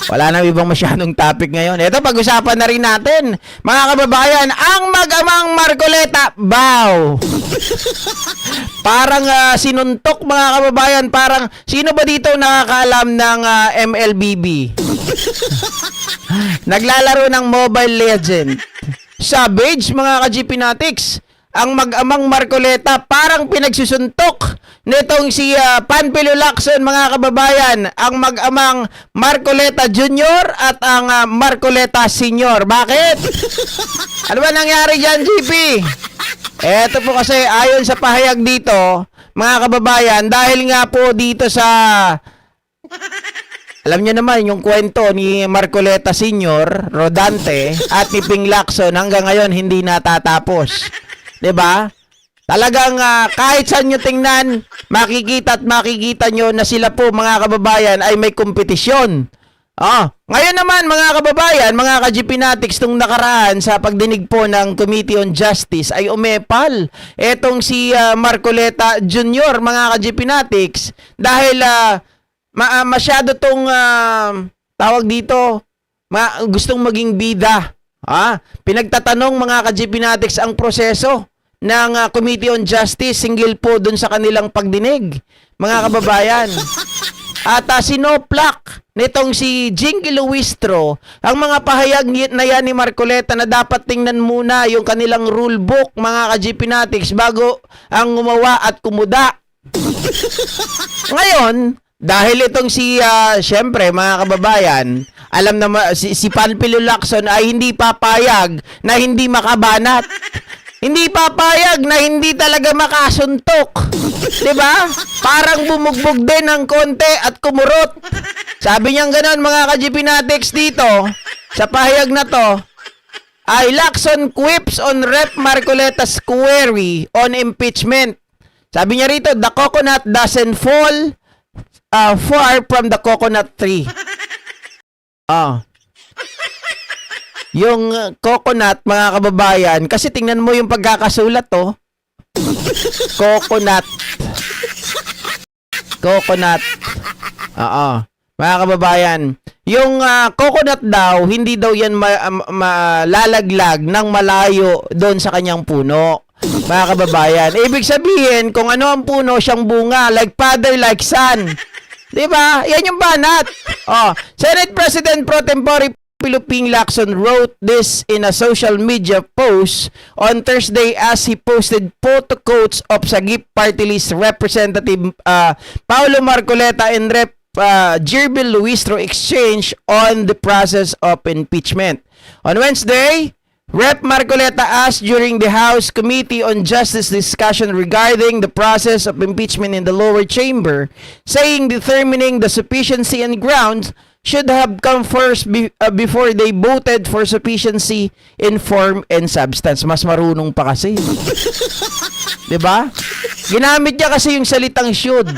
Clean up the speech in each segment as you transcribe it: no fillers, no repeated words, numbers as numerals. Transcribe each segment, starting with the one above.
Wala na ibang masyadong topic ngayon. Ito, pag-usapan na rin natin. Mga kababayan, ang mag-amang Marcoleta, bow! Parang sinuntok, mga kababayan. Parang, sino ba dito nakakaalam ng MLBB? Naglalaro ng Mobile Legend. Savage, mga ka-GP Natics. Ang mag-amang Marcoleta parang pinagsusuntok nitong si Panfilo Lacson, mga kababayan. Ang mag-amang Marcoleta Jr. at ang Marcoleta Sr. Bakit? Ano ba nangyari dyan, GP? Eto po kasi ayon sa pahayag dito, mga kababayan, dahil nga po dito sa... Alam niyo naman yung kwento ni Marcoleta Sr., Rodante, at ni Ping Lacson hanggang ngayon hindi natatapos. 'Di ba? Talagang kahit saan nyo tingnan, makikita nyo na sila po, mga kababayan, ay may kompetisyon. Ngayon naman, mga kababayan, mga ka-GP Natics, nung nakaraan sa pagdinig po ng Committee on Justice ay umepal etong si Marcoleta Jr., mga ka-GP Natics, dahil masyado tong tawag dito, gustong maging bida. Pinagtatanong, mga ka-GP Natics, ang proseso ng Committee on Justice single po dun sa kanilang pagdinig, mga kababayan. At sinoplak nitong si Jinky Luistro ang mga pahayag na yan ni Marcoleta na dapat tingnan muna yung kanilang rule book, mga ka-GP Natics, bago ang gumawa at kumuda. Ngayon, dahil itong si, syempre, mga kababayan, alam na si Panfilo Lacson ay hindi papayag na hindi makabanat. Hindi papayag na hindi talaga makasuntok. 'Di ba? Parang bumugbog din ng konti at kumurot. Sabi niya gano'n, mga ka-GP Natics, dito sa pahayag na to, ay Lacson quips on Rep Marcoleta's query on impeachment. Sabi niya rito, the coconut doesn't fall far from the coconut tree. Yung coconut, mga kababayan, kasi tingnan mo yung pagkakasulat, Coconut. Mga kababayan, yung coconut daw, hindi daw yan malalaglag ng malayo doon sa kanyang puno. Mga kababayan, ibig sabihin, kung ano ang puno, siyang bunga, like father, like son. Diba? Yan yung banat. Senate President Pro Tempore Ping Lacson wrote this in a social media post on Thursday as he posted photo quotes of Sagip Party List Representative Paulo Marcoleta and Rep Jirbil Luistro exchange on the process of impeachment. On Wednesday, Rep Marcoleta asked during the House Committee on Justice discussion regarding the process of impeachment in the lower chamber, saying determining the sufficiency and grounds should have come first before they voted for sufficiency in form and substance. Mas marunong pa kasi. 'Di ba? Ginamit niya kasi yung salitang should.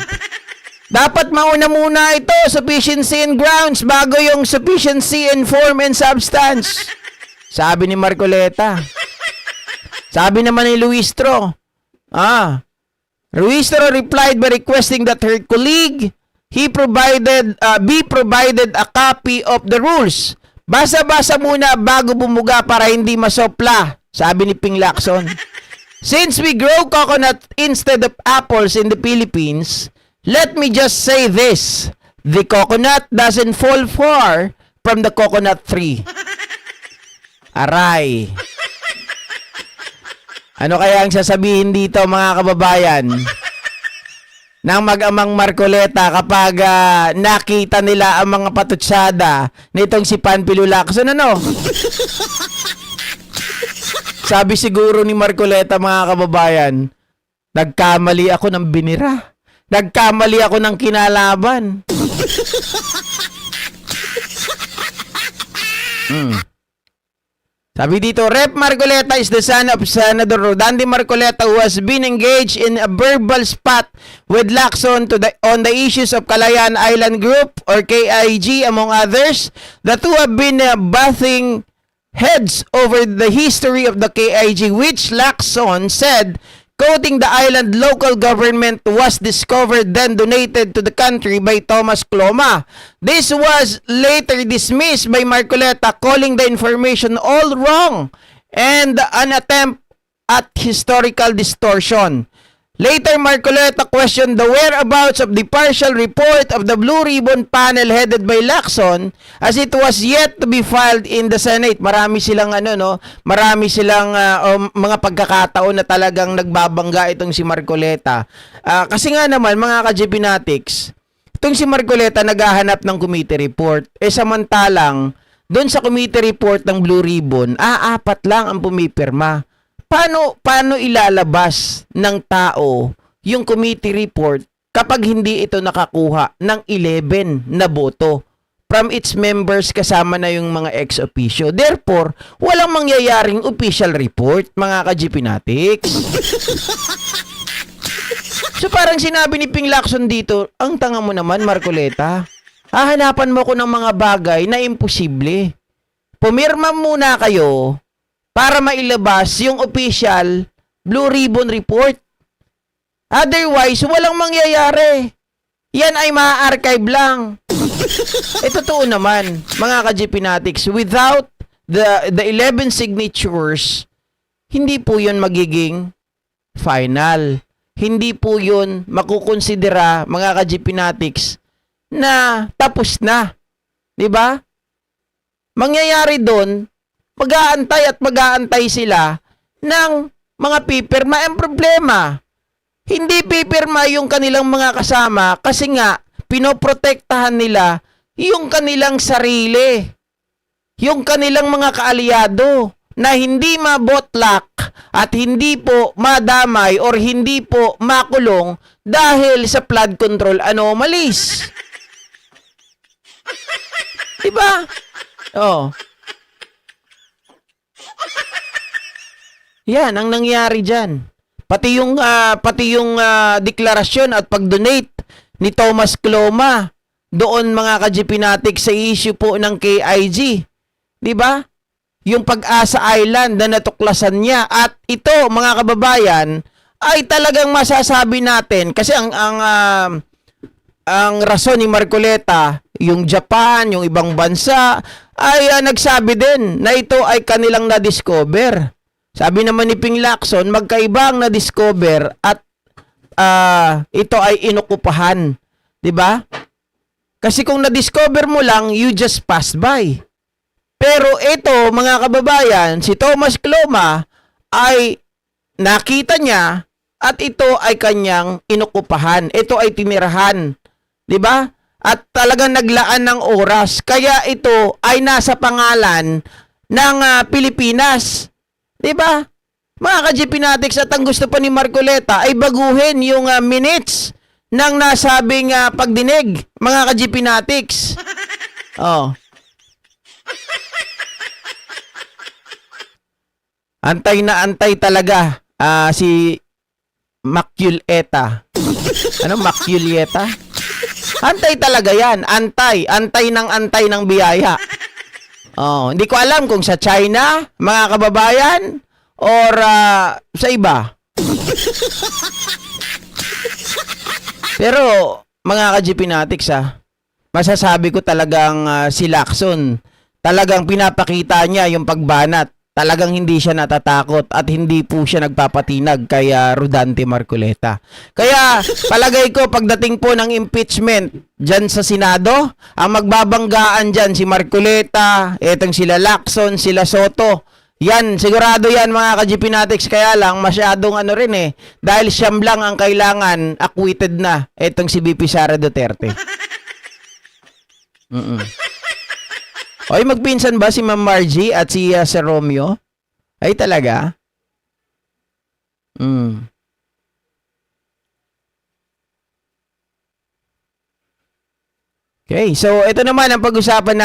Dapat mauna muna ito, sufficiency and grounds, bago yung sufficiency in form and substance. Sabi ni Marcoleta. Sabi naman ni Luistro. Luistro replied by requesting that her colleague be provided a copy of the rules. Basa-basa muna bago bumuga para hindi masopla, sabi ni Ping Lacson. Since we grow coconut instead of apples in the Philippines, let me just say this. The coconut doesn't fall far from the coconut tree. Aray. Ano kaya ang sasabihin dito, mga kababayan, ng mag-amang Marcoleta kapag nakita nila ang mga patutsada nitong si Panfilo Lacson? Sabi siguro ni Marcoleta, mga kababayan, nagkamali ako ng binira. Nagkamali ako ng kinalaban. Sabi dito, Rep Marcoleta is the son of Senator Rodante Marcoleta who has been engaged in a verbal spat with Lacson on the issues of Calayan Island Group or KIG, among others. The two have been butting heads over the history of the KIG, which Lacson said quoting the island local government was discovered then donated to the country by Thomas Cloma. This was later dismissed by Marcoleta, calling the information all wrong and an attempt at historical distortion. Later, Marcoleta questioned the whereabouts of the partial report of the Blue Ribbon panel headed by Lacson as it was yet to be filed in the Senate. Marami silang marami silang mga pagkakataon na talagang nagbabangga itong si Marcoleta. Kasi nga naman mga ka-GPnatics, itong si Marcoleta naghahanap ng committee report. Samantalang doon sa committee report ng Blue Ribbon, 4 lang ang pumipirma. Paano ilalabas ng tao yung committee report kapag hindi ito nakakuha ng 11 na boto from its members kasama na yung mga ex officio? Therefore, walang mangyayaring official report, mga ka-GPnatics. So parang sinabi ni Ping Lacson dito, ang tanga mo naman, Marcoleta. Hahanapan mo ko ng mga bagay na imposible. Pumirma muna kayo para mailabas yung official Blue Ribbon report. Otherwise, walang mangyayari. Yan ay ma-archive lang. Totoo naman, mga ka-GPnatics, without the 11 signatures, hindi po yun magiging final. Hindi po yun makukonsidera, mga ka-GPnatics, na tapos na. Diba? Mangyayari doon, mag-aantay sila ng mga pipirma. Ang problema, hindi pipirma yung kanilang mga kasama kasi nga pinoprotektahan nila yung kanilang sarili, yung kanilang mga kaalyado na hindi mabotlak at hindi po madamay or hindi po makulong dahil sa flood control anomalies. Diba? Oh. Yan ang nangyari diyan. Pati yung deklarasyon at pag-donate ni Thomas Cloma doon, mga ka-GPnatics, sa issue po ng KIG. 'Di ba? Yung Pag-asa Island na natuklasan niya, at ito, mga kababayan, ay talagang masasabi natin kasi ang rason ni Marcoleta, yung Japan, yung ibang bansa ay nagsabi din na ito ay kanilang na-discover. Sabi naman ni Ping Lacson, magkaibang na-discover at ito ay inokupahan. 'Di ba? Kasi kung na-discover mo lang, you just pass by. Pero ito, mga kababayan, si Thomas Cloma ay nakita niya at ito ay kanyang inokupahan. Ito ay tinirahan. 'Di ba? At talagang naglaan ng oras. Kaya ito ay nasa pangalan ng Pilipinas. 'Di ba? Mga ka-GPnatics, at ang gusto pa ni Marcoleta ay baguhin yung minutes ng nasabing pagdinig, mga ka-GPnatics. Oh. Antay na antay talaga si Maculeta. Ano, Maculeta? Antay talaga yan. Antay ng biyaya. Oh, hindi ko alam kung sa China, mga kababayan, or sa iba. Pero, mga ka-GPnatics, masasabi ko talagang si Lacson, talagang pinapakita niya yung pagbanat. Talagang hindi siya natatakot at hindi po siya nagpapatinag kay Rodante Marcoleta. Kaya palagay ko pagdating po ng impeachment dyan sa Senado, ang magbabanggaan dyan si Marcoleta, etong sila Lacson, sila Soto. Yan, sigurado yan, mga ka-GPnatics. Kaya lang masyadong dahil siyam lang ang kailangan, acquitted na etong si VP Sara Duterte. Oy, magpinsan ba si Ma'am Margie at si Sir Romeo? Ay, talaga? Okay, so ito naman ang pag-usapan